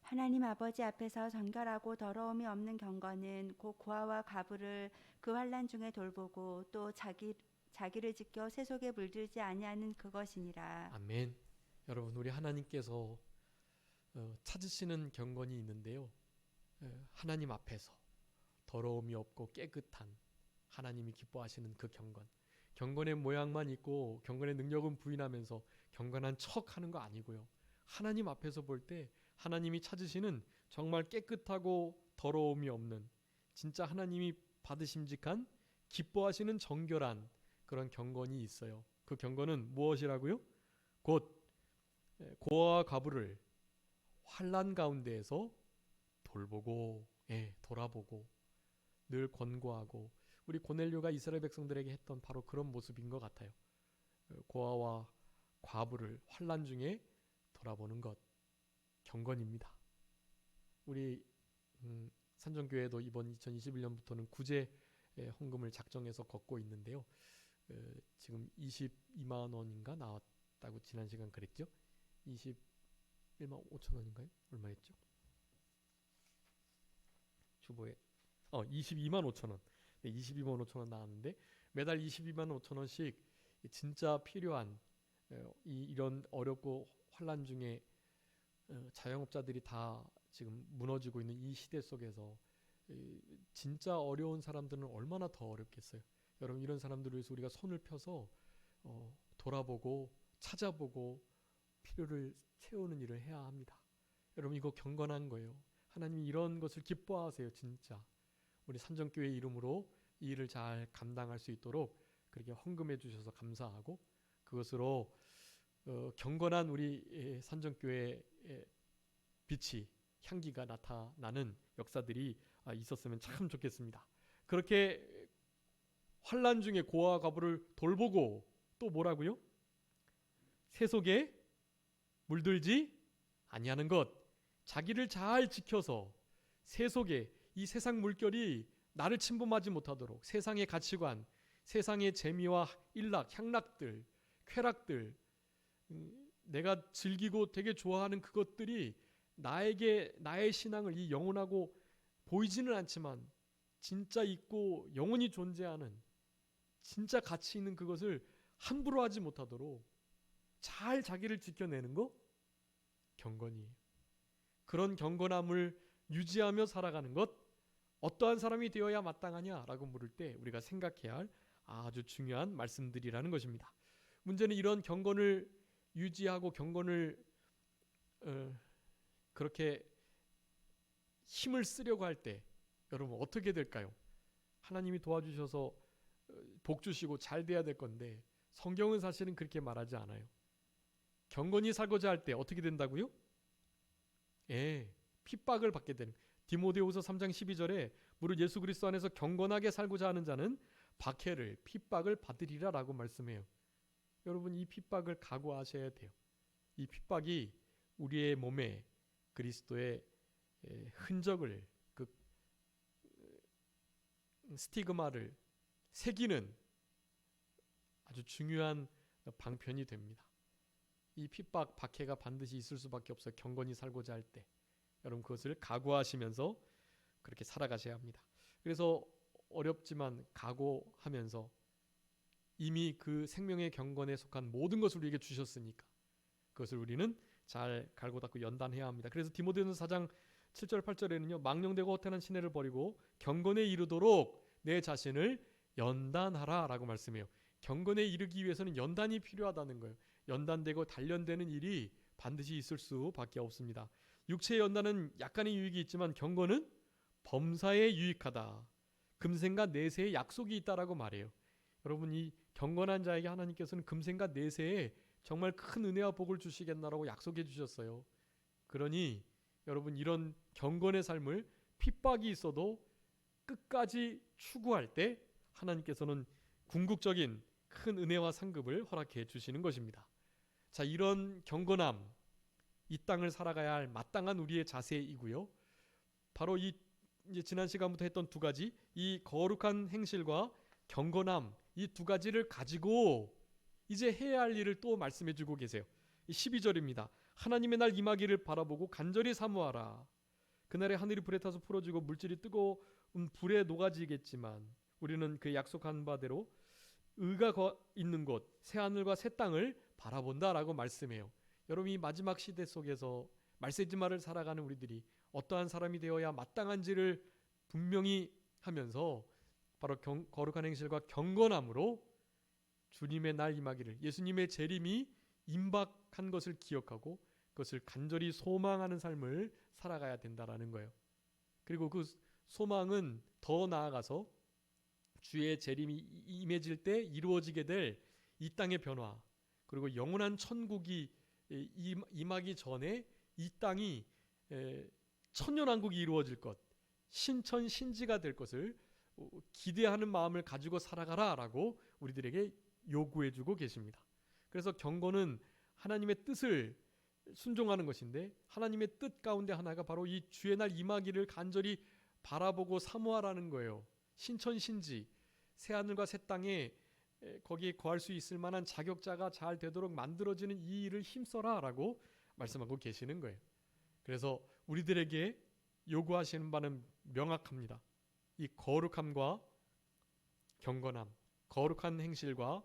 하나님 아버지 앞에서 정결하고 더러움이 없는 경건은 곧 고아와 과부를 그 환난 중에 돌보고 또 자기를 지켜 세속에 물들지 아니하는 그것이니라. 아멘. 여러분 우리 하나님께서 찾으시는 경건이 있는데요. 하나님 앞에서 더러움이 없고 깨끗한 하나님이 기뻐하시는 그 경건. 경건의 모양만 있고 경건의 능력은 부인하면서 경건한 척하는 거 아니고요. 하나님 앞에서 볼 때 하나님이 찾으시는 정말 깨끗하고 더러움이 없는 진짜 하나님이 받으심직한 기뻐하시는 정결한 그런 경건이 있어요. 그 경건은 무엇이라고요? 곧 고아와 과부를 환난 가운데에서 돌보고 돌아보고 늘 권고하고, 우리 고넬료가 이스라엘 백성들에게 했던 바로 그런 모습인 것 같아요. 고아와 과부를 환난 중에 돌아보는 것 경건입니다. 우리 산정교회도 이번 2021년부터는 구제 헌금을 작정해서 걷고 있는데요. 지금 22만 원인가 나왔다고 지난 시간 그랬죠? 21만 5천 원인가요? 얼마였죠? 주보에 22만 5천 원. 네, 22만 5천 원 나왔는데 매달 22만 5천 원씩 진짜 필요한 이런 어렵고 환난 중에 자영업자들이 다 지금 무너지고 있는 이 시대 속에서 진짜 어려운 사람들은 얼마나 더 어렵겠어요. 여러분 이런 사람들을 위해서 우리가 손을 펴서 돌아보고 찾아보고 필요를 채우는 일을 해야 합니다. 여러분 이거 경건한 거예요. 하나님이 이런 것을 기뻐하세요. 진짜 우리 산정교회 이름으로 이 일을 잘 감당할 수 있도록 그렇게 헌금해 주셔서 감사하고, 그것으로 경건한 우리 산정교회의 빛이 향기가 나타나는 역사들이 있었으면 참 좋겠습니다. 그렇게 환난 중에 고아와 과부를 돌보고 또 뭐라고요? 세속에 물들지 아니하는 것, 자기를 잘 지켜서 세속에 이 세상 물결이 나를 침범하지 못하도록 세상의 가치관, 세상의 재미와 일락, 향락들, 쾌락들, 내가 즐기고 되게 좋아하는 그것들이 나의 신앙을, 이 영원하고 보이지는 않지만 진짜 있고 영원히 존재하는 진짜 가치 있는 그것을 함부로 하지 못하도록 잘 자기를 지켜내는 거 경건이에요. 그런 경건함을 유지하며 살아가는 것, 어떠한 사람이 되어야 마땅하냐라고 물을 때 우리가 생각해야 할 아주 중요한 말씀들이라는 것입니다. 문제는 이런 경건을 유지하고 경건을 그렇게 힘을 쓰려고 할 때 여러분 어떻게 될까요? 하나님이 도와주셔서 복 주시고 잘 돼야 될 건데 성경은 사실은 그렇게 말하지 않아요. 경건히 살고자 할 때 어떻게 된다고요? 핍박을 받게 되는. 디모데후서 3장 12절에 무릇 예수 그리스도 안에서 경건하게 살고자 하는 자는 박해를, 핍박을 받으리라 라고 말씀해요. 여러분 이 핍박을 각오하셔야 돼요. 이 핍박이 우리의 몸에 그리스도의 흔적을, 그 스티그마를 새기는 아주 중요한 방편이 됩니다. 이 핍박, 박해가 반드시 있을 수밖에 없어요. 경건히 살고자 할 때. 여러분 그것을 각오하시면서 그렇게 살아가셔야 합니다. 그래서 어렵지만 각오하면서 이미 그 생명의 경건에 속한 모든 것을 우리에게 주셨으니까 그것을 우리는 잘 갈고 닦고 연단해야 합니다. 그래서 디모데전서 4장 7절 8절에는요. 망령되고 허탄한 신뢰를 버리고 경건에 이르도록 내 자신을 연단하라 라고 말씀해요. 경건에 이르기 위해서는 연단이 필요하다는 거예요. 연단되고 단련되는 일이 반드시 있을 수밖에 없습니다. 육체의 연단은 약간의 유익이 있지만 경건은 범사에 유익하다. 금생과 내세의 약속이 있다라고 말해요. 여러분 이 경건한 자에게 하나님께서는 금생과 내세에 정말 큰 은혜와 복을 주시겠나라고 약속해 주셨어요. 그러니 여러분 이런 경건의 삶을 핍박이 있어도 끝까지 추구할 때 하나님께서는 궁극적인 큰 은혜와 상급을 허락해 주시는 것입니다. 자, 이런 경건함, 이 땅을 살아가야 할 마땅한 우리의 자세이고요. 바로 이제 지난 시간부터 했던 두 가지, 이 거룩한 행실과 경건함, 이 두 가지를 가지고 이제 해야 할 일을 또 말씀해 주고 계세요. 12절입니다. 하나님의 날 임하기를 바라보고 간절히 사모하라. 그날에 하늘이 불에 타서 풀어지고 물질이 뜨거운 불에 녹아지겠지만 우리는 그 약속한 바대로 의가 있는 곳 새 하늘과 새 땅을 바라본다라고 말씀해요. 여러분 이 마지막 시대 속에서 말세지마를 살아가는 우리들이 어떠한 사람이 되어야 마땅한지를 분명히 하면서 바로 거룩한 행실과 경건함으로 주님의 날 임하기를, 예수님의 재림이 임박한 것을 기억하고 그것을 간절히 소망하는 삶을 살아가야 된다라는 거예요. 그리고 그 소망은 더 나아가서 주의 재림이 임해질 때 이루어지게 될 이 땅의 변화, 그리고 영원한 천국이 임하기 전에 이 땅이 천년왕국이 이루어질 것, 신천신지가 될 것을 기대하는 마음을 가지고 살아가라라고 우리들에게 요구해주고 계십니다. 그래서 경건은 하나님의 뜻을 순종하는 것인데 하나님의 뜻 가운데 하나가 바로 이 주의 날 임하기를 간절히 바라보고 사모하라는 거예요. 신천신지, 새 하늘과 새 땅에 거기에 거할 수 있을 만한 자격자가 잘 되도록 만들어지는 이 일을 힘써라라고 말씀하고 계시는 거예요. 그래서 우리들에게 요구하시는 바는 명확합니다. 이 거룩함과 경건함, 거룩한 행실과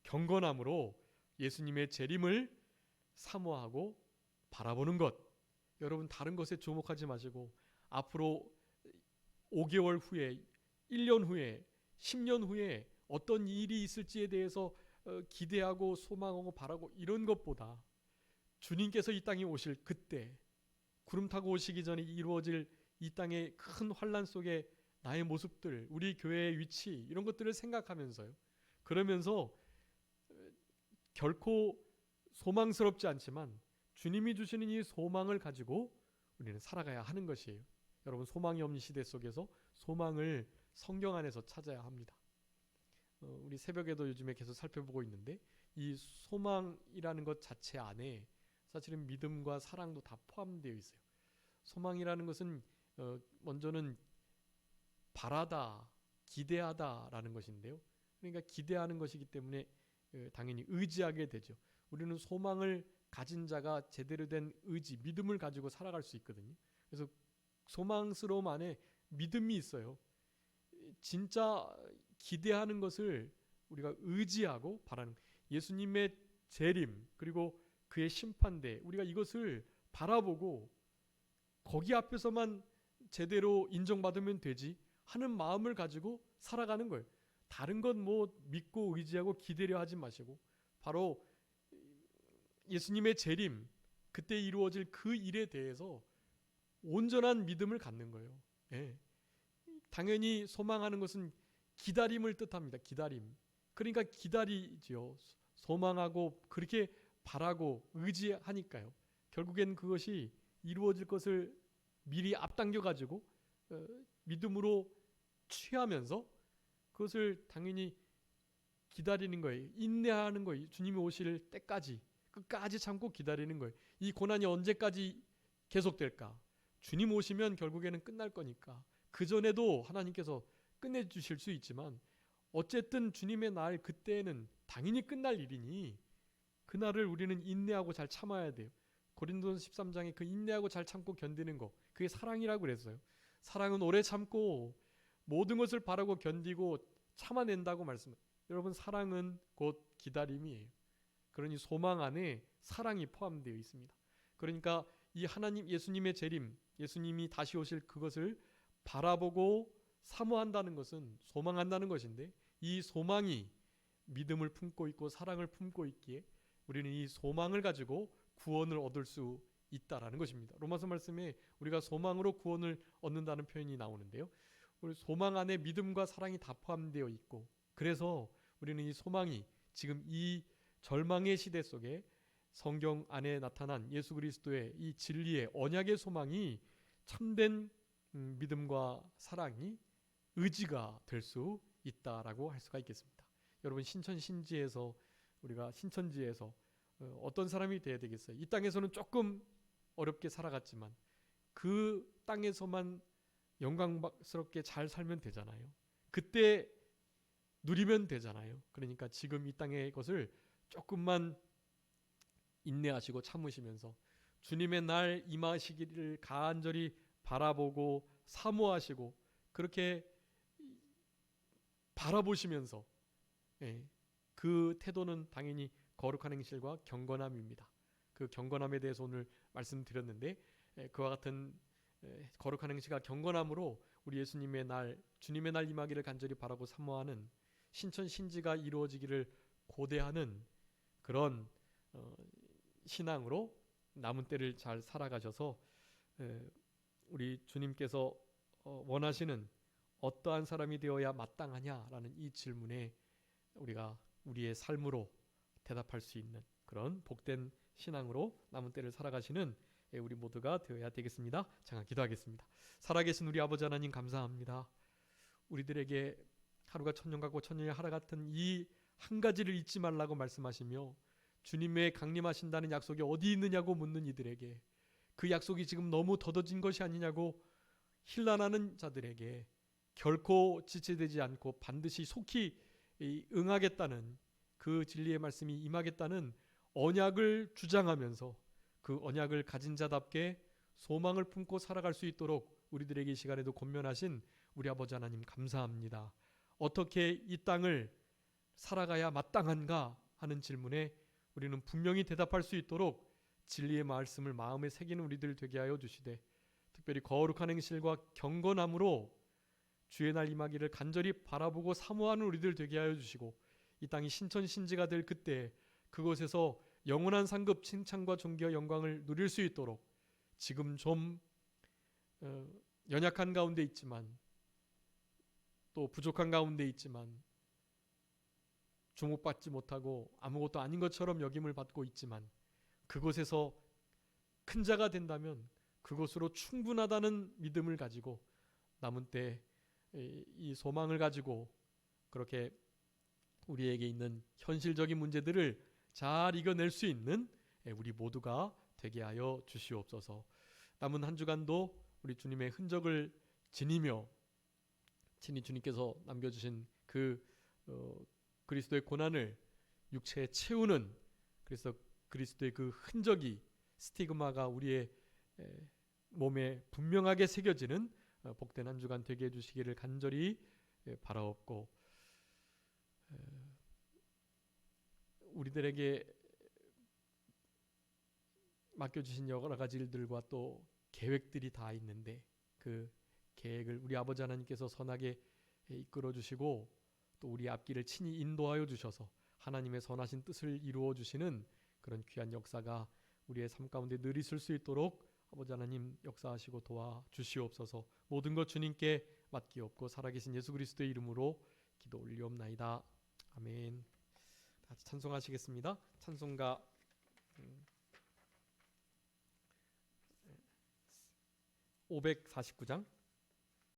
경건함으로 예수님의 재림을 사모하고 바라보는 것. 여러분 다른 것에 주목하지 마시고 앞으로 5개월 후에, 1년 후에, 10년 후에 어떤 일이 있을지에 대해서 기대하고 소망하고 바라고 이런 것보다 주님께서 이 땅에 오실 그때, 구름 타고 오시기 전에 이루어질 이 땅의 큰 환난 속에 나의 모습들, 우리 교회의 위치 이런 것들을 생각하면서요. 그러면서 결코 소망스럽지 않지만 주님이 주시는 이 소망을 가지고 우리는 살아가야 하는 것이에요. 여러분 소망이 없는 시대 속에서 소망을 성경 안에서 찾아야 합니다. 우리 새벽에도 요즘에 계속 살펴보고 있는데 이 소망이라는 것 자체 안에 사실은 믿음과 사랑도 다 포함되어 있어요. 소망이라는 것은 먼저는 바라다, 기대하다라는 것인데요. 그러니까 기대하는 것이기 때문에 당연히 의지하게 되죠. 우리는 소망을 가진 자가 제대로 된 의지, 믿음을 가지고 살아갈 수 있거든요. 그래서 소망스러움 안에 믿음이 있어요. 진짜 기대하는 것을 우리가 의지하고 바라는 예수님의 재림 그리고 그의 심판대 우리가 이것을 바라보고 거기 앞에서만 제대로 인정받으면 되지 하는 마음을 가지고 살아가는 거예요. 다른 건 뭐 믿고 의지하고 기대려 하지 마시고 바로 예수님의 재림 그때 이루어질 그 일에 대해서 온전한 믿음을 갖는 거예요. 예. 당연히 소망하는 것은 기다림을 뜻합니다. 기다림. 그러니까 기다리죠. 소망하고 그렇게 바라고 의지하니까요. 결국엔 그것이 이루어질 것을 미리 앞당겨 가지고 믿음으로 취하면서 그것을 당연히 기다리는 거예요. 인내하는 거예요. 주님이 오실 때까지 끝까지 참고 기다리는 거예요. 이 고난이 언제까지 계속될까? 주님 오시면 결국에는 끝날 거니까 그 전에도 하나님께서 끝내주실 수 있지만 어쨌든 주님의 날 그때는 당연히 끝날 일이니 그날을 우리는 인내하고 잘 참아야 돼요. 고린도전서 13장에 그 인내하고 잘 참고 견디는 거, 그게 사랑이라고 그랬어요. 사랑은 오래 참고 모든 것을 바라고 견디고 참아낸다고 말씀. 여러분, 사랑은 곧 기다림이에요. 그러니 소망 안에 사랑이 포함되어 있습니다. 그러니까 이 하나님, 예수님의 재림, 예수님이 다시 오실 그것을 바라보고 사모한다는 것은 소망한다는 것인데, 이 소망이 믿음을 품고 있고 사랑을 품고 있기에 우리는 이 소망을 가지고 구원을 얻을 수 있다라는 것입니다. 로마서 말씀에 우리가 소망으로 구원을 얻는다는 표현이 나오는데요. 우리 소망 안에 믿음과 사랑이 다 포함되어 있고, 그래서 우리는 이 소망이 지금 이 절망의 시대 속에 성경 안에 나타난 예수 그리스도의 이 진리의 언약의 소망이 참된 믿음과 사랑이 의지가 될 수 있다라고 할 수가 있겠습니다. 여러분, 신천지에서 어떤 사람이 돼야 되겠어요? 이 땅에서는 조금 어렵게 살아갔지만 그 땅에서만 영광스럽게 잘 살면 되잖아요. 그때 누리면 되잖아요. 그러니까 지금 이 땅의 것을 조금만 인내하시고 참으시면서 주님의 날 임하시기를 간절히 바라보고 사모하시고 그렇게 바라보시면서, 그 태도는 당연히 거룩한 행실과 경건함입니다. 그 경건함에 대해서 오늘 말씀드렸는데, 그와 같은 거룩한 행실과 경건함으로 우리 예수님의 날, 주님의 날 임하기를 간절히 바라고 사모하는 신천 신지가 이루어지기를 고대하는 그런 신앙으로 남은 때를 잘 살아가셔서 우리 주님께서 원하시는 어떠한 사람이 되어야 마땅하냐라는 이 질문에 우리가 우리의 삶으로 대답할 수 있는 그런 복된 신앙으로 남은 때를 살아가시는 우리 모두가 되어야 되겠습니다. 잠깐 기도하겠습니다. 살아계신 우리 아버지 하나님, 감사합니다. 우리들에게 하루가 천년 같고 천년이 하루 같은 이 한 가지를 잊지 말라고 말씀하시며, 주님의 강림하신다는 약속이 어디 있느냐고 묻는 이들에게, 그 약속이 지금 너무 더뎌진 것이 아니냐고 힐난하는 자들에게 결코 지체되지 않고 반드시 속히 응하겠다는 그 진리의 말씀이 임하겠다는 언약을 주장하면서 그 언약을 가진 자답게 소망을 품고 살아갈 수 있도록 우리들에게 이 시간에도 권면하신 우리 아버지 하나님, 감사합니다. 어떻게 이 땅을 살아가야 마땅한가 하는 질문에 우리는 분명히 대답할 수 있도록 진리의 말씀을 마음에 새기는 우리들 되게 하여 주시되, 특별히 거룩한 행실과 경건함으로 주의 날 임하기를 간절히 바라보고 사모하는 우리들 되게 하여 주시고, 이 땅이 신천신지가 될 그때 그곳에서 영원한 상급 칭찬과 존귀와 영광을 누릴 수 있도록, 지금 좀 연약한 가운데 있지만 또 부족한 가운데 있지만 주목받지 못하고 아무것도 아닌 것처럼 여김을 받고 있지만 그곳에서 큰 자가 된다면 그것으로 충분하다는 믿음을 가지고 남은 때 이 소망을 가지고 그렇게 우리에게 있는 현실적인 문제들을 잘 이겨낼 수 있는 우리 모두가 되게 하여 주시옵소서. 남은 한 주간도 우리 주님의 흔적을 지니며 친히 주님께서 남겨주신 그 그리스도의 고난을 육체에 채우는, 그래서 그리스도의 그 흔적이, 스티그마가 우리의 몸에 분명하게 새겨지는 복된 한 주간 되게 해주시기를 간절히 바라옵고, 우리들에게 맡겨주신 여러 가지 일들과 또 계획들이 다 있는데 그 계획을 우리 아버지 하나님께서 선하게 이끌어 주시고 또 우리 앞길을 친히 인도하여 주셔서 하나님의 선하신 뜻을 이루어 주시는 그런 귀한 역사가 우리의 삶 가운데 늘 있을 수 있도록 아버지 하나님 역사하시고 도와주시옵소서. 모든 것 주님께 맡기옵고 살아계신 예수 그리스도의 이름으로 기도 올리옵나이다. 아멘. 같이 찬송하시겠습니다. 찬송가 549장